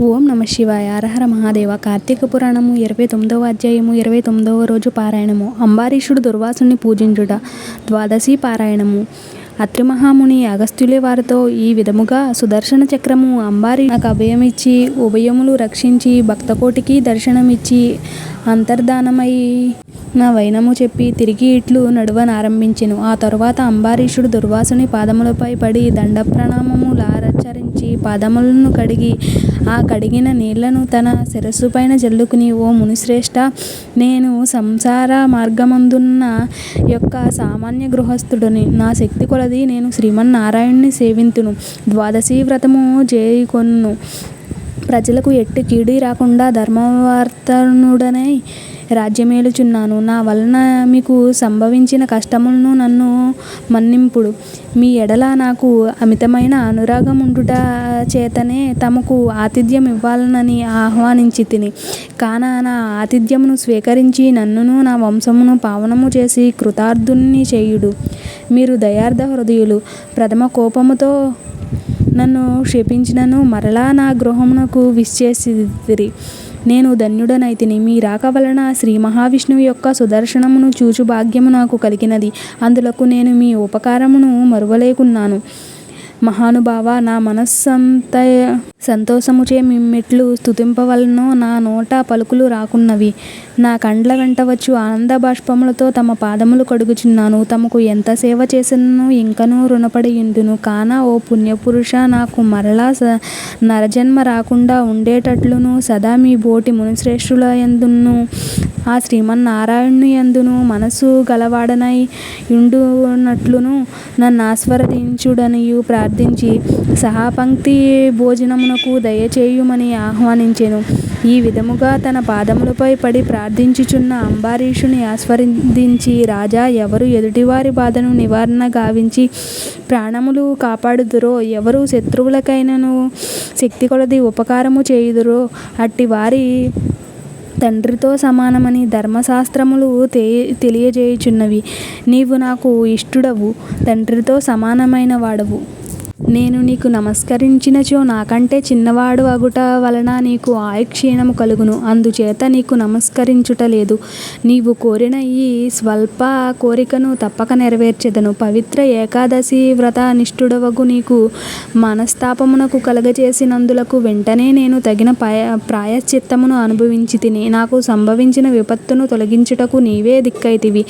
ఓం నమ శివాయ. హరహర మహాదేవ. కార్తీక పురాణము 29వ అధ్యాయము 29వ రోజు పారాయణము. అంబారీషుడు దుర్వాసుని పూజించుట. ద్వాదశి పారాయణము. అత్రి మహాముని అగస్త్యులే వారితో ఈ విధముగా సుదర్శన చక్రము అంబారి నాకు అభయమిచ్చి ఉభయములు రక్షించి భక్తకోటికి దర్శనమిచ్చి అంతర్ధానమై నా వైనము చెప్పి తిరిగి ఇట్లు నడువనారంభించెను. ఆ తరువాత అంబారీషుడు దుర్వాసుని పాదములపై పడి దండ ప్రణామములాచరించి పాదములను కడిగి ఆ కడిగిన నీళ్లను తన శిరస్సుపైన జల్లుకుని, ఓ మునిశ్రేష్ఠ, నేను సంసార మార్గమందున్న యొక్క సామాన్య గృహస్థుడిని. నా శక్తి కొలది నేను శ్రీమన్నారాయణుని సేవింతును. ద్వాదశి వ్రతము చేయుకొను. ప్రజలకు ఎట్టి కీడు రాకుండా ధర్మవర్తనుడనై రాజ్యమేలుచున్నాను. నా వలన మీకు సంభవించిన కష్టములను నన్ను మన్నింపుడు. మీ ఎడల నాకు అమితమైన అనురాగం ఉండుట చేతనే తమకు ఆతిథ్యం ఇవ్వాలనని ఆహ్వానించి తిని. కాన నా ఆతిథ్యమును స్వీకరించి నన్నును నా వంశమును పావనము చేసి కృతార్థుని చేయుడు. మీరు దయార్థ హృదయులు. ప్రథమ కోపముతో నన్ను క్షేపించినను మరలా నా గృహమునకు విచ్చేసిరి. నేను ధన్యుడనైతిని. మీ రాక వలన శ్రీ మహావిష్ణువు యొక్క సుదర్శనమును చూచు భాగ్యము నాకు కలిగినది. అందులకు నేను మీ ఉపకారమును మరువలేకున్నాను. మహానుభావ, నా మనస్సంత సంతోషముచే మిమ్మెట్లు స్తుతింపవలనో నా నోట పలుకులు రాకున్నవి. నా కండ్ల వెంట వచ్చు ఆనంద బాష్పములతో తమ పాదములు కడుగుచున్నాను. తమకు ఎంత సేవ చేసినను ఇంకనూ రుణపడి ఉండును. కాన ఓ పుణ్యపురుష, నాకు మరలా నరజన్మ రాకుండా ఉండేటట్లును సదా మీ బోటి మునిశ్రేష్ఠుల యందును ఆ శ్రీమన్నారాయణుని యందును మనస్సు గలవాడనై యుండునట్లును నన్నాశీర్వదించుడనియు ప్రార్థించి సహాపంక్తి భోజనమునకు దయచేయుమని ఆహ్వానించెను. ఈ విధముగా తన పాదములపై పడి ప్రార్థించుచున్న అంబారీషుని ఆశీర్వదించి, రాజా, ఎవరు ఎదుటివారి బాధను నివారణ గావించి ప్రాణములు కాపాడుదురో, ఎవరు శత్రువులకైనను శక్తి కొలది ఉపకారము చేయుదురో అట్టి వారి తండ్రితో సమానమని ధర్మశాస్త్రములు తెలియజేయుచున్నవి. నీవు నాకు ఇష్టుడవు, తండ్రితో సమానమైన వాడవు. నేను నీకు నమస్కరించినచో నాకంటే చిన్నవాడు అగుట వలన నీకు ఆయుక్షీణము కలుగును. అందుచేత నీకు నమస్కరించుట లేదు. నీవు కోరిన ఈ స్వల్ప కోరికను తప్పక నెరవేర్చెదను. పవిత్ర ఏకాదశి వ్రత నిష్ఠుడవగు నీకు మనస్తాపమునకు కలగచేసినందులకు వెంటనే నేను తగిన ప్రాయశ్చిత్తమును అనుభవించి తిని. నాకు సంభవించిన విపత్తును తొలగించుటకు నీవే దిక్కైతివి.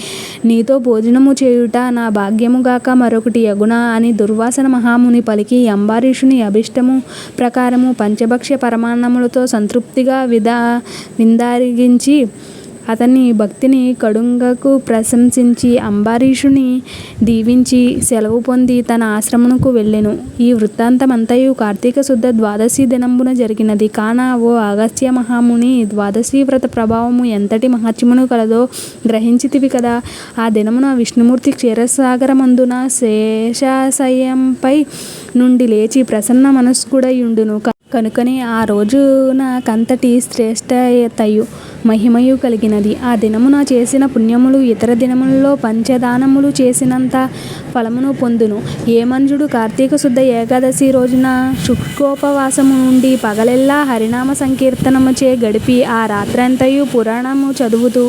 నీతో భోజనము చేయుట నా భాగ్యముగాక మరొకటి యగునా అని దుర్వాసన మహాముని పలికి అంబారీషుని అభిష్టము ప్రకారము పంచభక్ష్య పరమాన్నములతో సంతృప్తిగా విందారగించి అతని భక్తిని కడుంగకు ప్రశంసించి అంబారీషుని దీవించి సెలవు పొంది తన ఆశ్రమమునకు వెళ్ళెను. ఈ వృత్తాంతమంతయు కార్తీక శుద్ధ ద్వాదశి దినంబున జరిగినది. కాన ఓ అగస్త్య మహాముని, ద్వాదశి వ్రత ప్రభావము ఎంతటి మహత్యమును కలదో గ్రహించితివి కదా. ఆ దినమున విష్ణుమూర్తి క్షీరసాగరమందున శేషశయ్యంపై నుండి లేచి ప్రసన్న మనస్కుడయుండును. కనుకనే ఆ రోజున కంతటి శ్రేష్టతయు మహిమయు కలిగినది. ఆ దినమున చేసిన పుణ్యములు ఇతర దినములలో పంచదానములు చేసినంత ఫలమును పొందును. ఏ మనుజుడు కార్తీక శుద్ధ ఏకాదశి రోజున శుష్కోపవాసము నుండి పగలెల్లా హరినామ సంకీర్తనముచే గడిపి ఆ రాత్రంతయు పురాణము చదువుతూ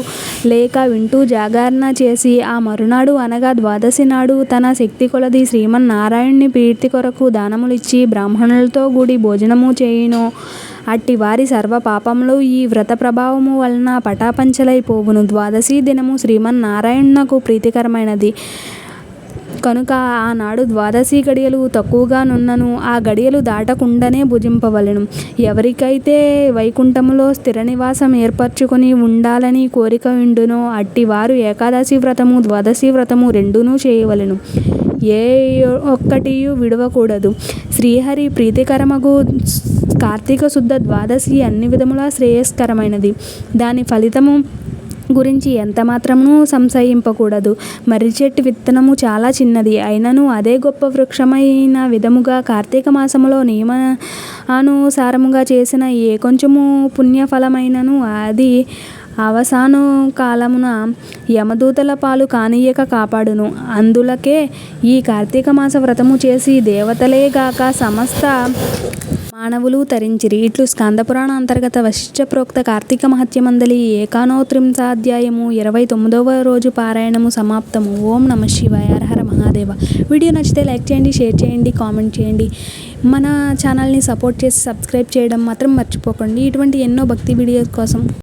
లేక వింటూ జాగరణ చేసి ఆ మరునాడు అనగా ద్వాదశి నాడు తన శక్తి కొలది శ్రీమన్నారాయణుని ప్రీతి కొరకు దానములిచ్చి బ్రాహ్మణులతో కూడి భోజనము చేయునో అట్టి వారి సర్వ పాపములు ఈ వ్రత ప్రభావము వలన పటాపంచలైపోవును. ద్వాదశి దినము శ్రీమన్నారాయణునకు ప్రీతికరమైనది కనుక ఆనాడు ద్వాదశి గడియలు తక్కువగా నున్నను ఆ గడియలు దాటకుండానే భుజింపవలెను. ఎవరికైతే వైకుంఠములో స్థిర నివాసం ఏర్పరచుకొని ఉండాలని కోరిక ఉండునో అట్టి వారు ఏకాదశి వ్రతము ద్వాదశి వ్రతము రెండునూ చేయవలెను. ఏ ఒక్కటియు విడవకూడదు. శ్రీహరి ప్రీతికరమగు కార్తీక శుద్ధ ద్వాదశి అన్ని విధములా శ్రేయస్కరమైనది. దాని ఫలితము గురించి ఎంత మాత్రమును సంశయింపకూడదు. మర్రి చెట్టు విత్తనము చాలా చిన్నది అయినను అదే గొప్ప వృక్షమైన విధముగా కార్తీక మాసములో నియమానుసారముగా చేసిన ఏ కొంచెము పుణ్యఫలమైనను అది అవసాన కాలమున యమదూతల పాలు కానీయక కాపాడును. అందులకే ఈ కార్తీక మాస వ్రతము చేసి దేవతలేగాక సమస్త మానవులు తరించిరి. ఇట్లు స్కందపురాణ అంతర్గత వశిష్ఠ ప్రోక్త కార్తీక మహత్యమందలి ఏకానోత్రింశాధ్యాయము 29వ రోజు పారాయణము సమాప్తము. ఓం నమః శివాయ. హర హర మహాదేవ. వీడియో నచ్చితే లైక్ చేయండి, షేర్ చేయండి, కామెంట్ చేయండి. మన ఛానల్ని సపోర్ట్ చేసి సబ్స్క్రైబ్ చేయడం మాత్రం మర్చిపోకండి. ఇటువంటి ఎన్నో భక్తి వీడియోస్ కోసం.